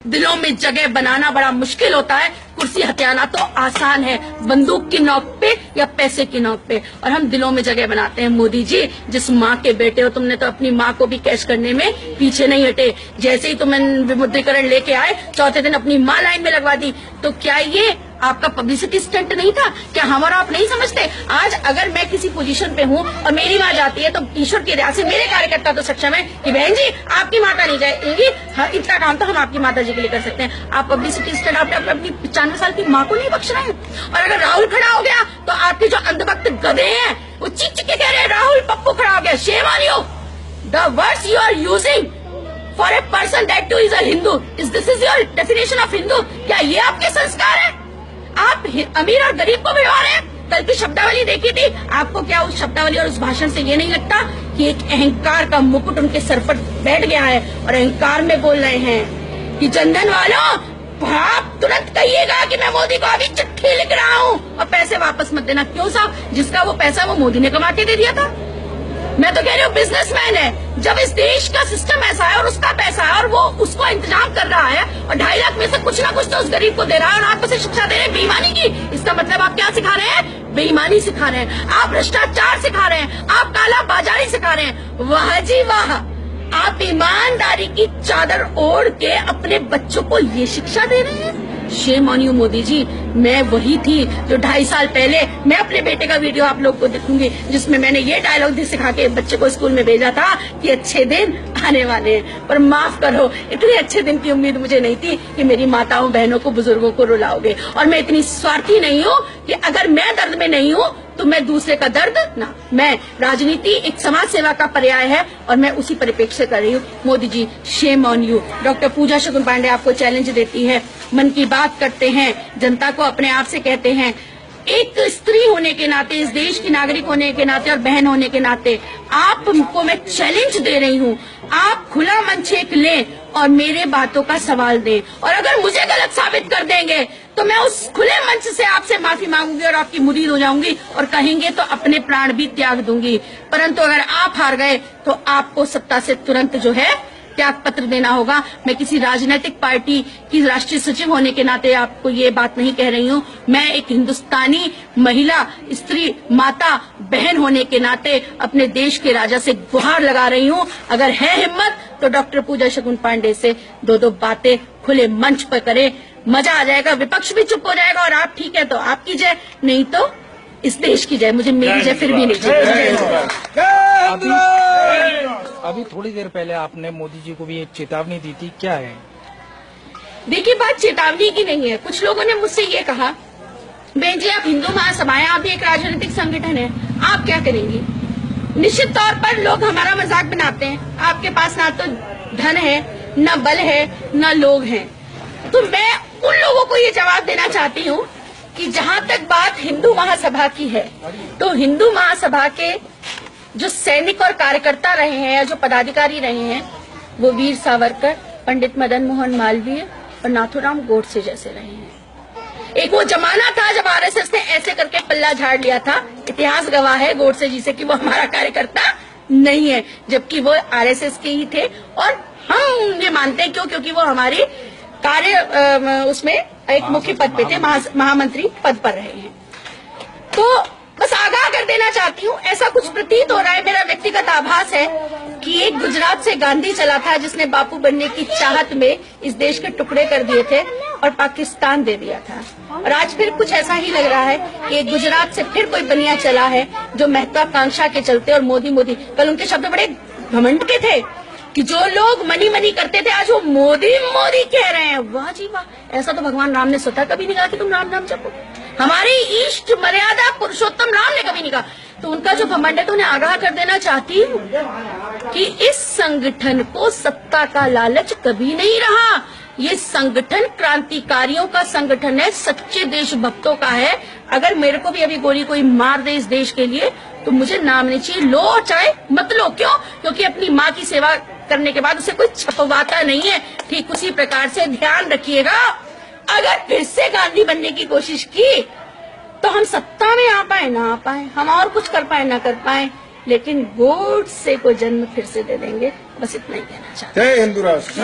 दिलों में जगह बनाना बड़ा मुश्किल होता है, कुर्सी हथियाना तो आसान है, बंदूक की नोक पे या पैसे की नोक पे। और हम दिलों में जगह बनाते हैं। मोदी जी, जिस माँ के बेटे हो, तुमने तो अपनी माँ को भी कैश करने में पीछे नहीं हटे। जैसे ही तुम विमुद्रीकरण लेके आए, चौथे दिन अपनी माँ लाइन में लगवा दी। तो क्या ये आपका पब्लिसिटी स्टंट नहीं था? क्या हम और आप नहीं समझते? आज अगर मैं किसी पोजीशन पे हूँ और मेरी माँ जाती है तो ईश्वर की दया से मेरे कार्यकर्ता तो सक्षम है कि बहन जी आपकी माता नहीं जाएगी, हाँ, इतना काम तो हम आपकी माता जी के लिए कर सकते हैं। आप पब्लिसिटी स्टंट आपने अपनी 95 साल की माँ को नहीं बख्श रहे हैं। और अगर राहुल खड़ा हो गया तो आपके जो अंधभक्त गधे हैं वो चीख चीख के कह रहे हैं राहुल पप्पू खड़ा हो गया। Shame on you. The words you are using for a person that too is a Hindu, this is your definition of Hindu. क्या ये आपके संस्कार है? आप अमीर और गरीब को भिड़वा रहे हैं। कल की शब्दावली देखी थी, आपको क्या उस शब्दावली और उस भाषण से ये नहीं लगता कि एक अहंकार का मुकुट उनके सर पर बैठ गया है और अहंकार में बोल रहे हैं कि जनधन वालों, आप तुरंत कहिएगा कि मैं मोदी को अभी चिट्ठी लिख रहा हूँ और पैसे वापस मत देना। क्यों साहब? जिसका वो पैसा वो मोदी ने कमा के दे दिया था। मैं तो कह रही हूँ बिजनेसमैन है। जब इस देश का सिस्टम ऐसा है और उसका पैसा है और वो उसको इंतजाम कर रहा है और 2.5 लाख में से कुछ ना कुछ तो उस गरीब को दे रहा है और आप उसे शिक्षा दे रहे हैं बेईमानी की। इसका मतलब आप क्या सिखा रहे हैं? बेईमानी सिखा रहे हैं, आप भ्रष्टाचार सिखा रहे हैं, आप काला बाजारी सिखा रहे हैं। वाह जी वाह, आप ईमानदारी की चादर ओढ़ के अपने बच्चों को ये शिक्षा दे रहे हैं। Shem on you Modi ji. मैं वही थी जो 2.5 साल पहले, मैं अपने बेटे का वीडियो आप लोग को दिखाऊंगी जिसमें मैंने ये डायलॉग भी सिखा के बच्चे को स्कूल में भेजा था कि अच्छे दिन आने वाले हैं। पर माफ करो, इतने अच्छे दिन की उम्मीद मुझे नहीं थी कि मेरी माताओं बहनों को बुजुर्गों को रुलाओगे। और मैं इतनी स्वार्थी नहीं हूँ कि अगर मैं दर्द में नहीं हूँ तो मैं दूसरे का दर्द ना। मैं राजनीति एक समाज सेवा का पर्याय है और मैं उसी परिप्रेक्ष्य से कर रही हूँ। Modi ji, Shem on you. Doctor पूजा शगुन पांडे आपको चैलेंज देती है, मन की बात करते हैं, जनता को अपने आप से कहते हैं, एक स्त्री होने के नाते, इस देश की नागरिक होने के नाते और बहन होने के नाते आपको मैं चैलेंज दे रही हूँ। आप खुला मंच एक लें और मेरे बातों का सवाल दें और अगर मुझे गलत साबित कर देंगे तो मैं उस खुले मंच से आपसे माफी मांगूंगी और आपकी मुरीद हो जाऊंगी और कहेंगे तो अपने प्राण भी त्याग दूंगी। परंतु अगर आप हार गए तो आपको सत्ता से तुरंत जो है त्याग पत्र देना होगा। मैं किसी राजनीतिक पार्टी की राष्ट्रीय सचिव होने के नाते आपको ये बात नहीं कह रही हूँ। मैं एक हिंदुस्तानी महिला, स्त्री, माता, बहन होने के नाते अपने देश के राजा से गुहार लगा रही हूँ। अगर है हिम्मत तो डॉक्टर पूजा शगुन पांडे से दो बातें खुले मंच पर करें, मजा आ जाएगा, विपक्ष भी चुप हो जाएगा और आप ठीक है तो आपकी जय, नहीं तो इस देश की जय। मुझे मेरी जय फिर भी नहीं चाहिए। अभी थोड़ी देर पहले आपने मोदी जी को भी एक चेतावनी दी थी, क्या है? देखिए, बात चेतावनी की नहीं है। कुछ लोगों ने मुझसे ये कहा, बहन जी आप हिंदू महासभा है, आप भी एक राजनीतिक संगठन है, आप क्या करेंगी? निश्चित तौर पर लोग हमारा मजाक बनाते हैं। आपके पास ना तो धन है, न बल है, न लोग हैं। तो मैं उन लोगों को ये जवाब देना चाहती हूँ कि जहाँ तक बात हिंदू महासभा की है तो हिंदू महासभा के जो सैनिक और कार्यकर्ता रहे हैं या जो पदाधिकारी रहे हैं वो वीर सावरकर, पंडित मदन मोहन मालवीय और नाथूराम गोडसे जैसे रहे हैं। एक वो जमाना था जब आरएसएस ने ऐसे करके पल्ला झाड़ लिया था। इतिहास गवाह है गोडसे जी से कि वो हमारा कार्यकर्ता नहीं है, जबकि वो आरएसएस के ही थे और हम ये मानते हैं। क्योंकि वो हमारी कार्य उसमें एक मुख्य पद पे थे, महामंत्री पद पर रहे हैं। तो बस आगाह कर देना चाहती हूँ, ऐसा कुछ प्रतीत हो रहा है, मेरा व्यक्तिगत आभास है कि एक गुजरात से गांधी चला था जिसने बापू बनने की चाहत में इस देश के टुकड़े कर दिए थे और पाकिस्तान दे दिया था। और आज फिर कुछ ऐसा ही लग रहा है कि एक गुजरात से फिर कोई बनिया चला है जो महत्वाकांक्षा के चलते, और मोदी मोदी, कल उनके शब्द बड़े घमंड के थे कि जो लोग मनी मनी करते थे आज वो मोदी मोदी कह रहे हैं। वाह जी वाह, ऐसा तो भगवान राम ने स्वतः कभी नहीं कहा कि तुम राम नाम जपो। हमारी इष्ट मर्यादा पुरुषोत्तम राम ने कभी नहीं कहा। तो उनका जो घमंड है तो उन्हें आगाह कर देना चाहती हूँ कि इस संगठन को सत्ता का लालच कभी नहीं रहा। ये संगठन क्रांतिकारियों का संगठन है, सच्चे देशभक्तों का है। अगर मेरे को भी अभी गोली कोई मार दे इस देश के लिए तो मुझे नाम नहीं चाहिए। लो चाहे मत लो, क्यों? क्योंकि अपनी माँ की सेवा करने के बाद उसे कोई छपवाता नहीं है। ठीक उसी प्रकार से ध्यान रखिएगा, अगर फिर से गांधी बनने की कोशिश की तो हम सत्ता में आ पाए ना आ पाए, हम और कुछ कर पाए ना कर पाए, लेकिन गोडसे को जन्म फिर से दे देंगे। बस इतना ही कहना चाहते हैं। जय हिंदू राष्ट्र।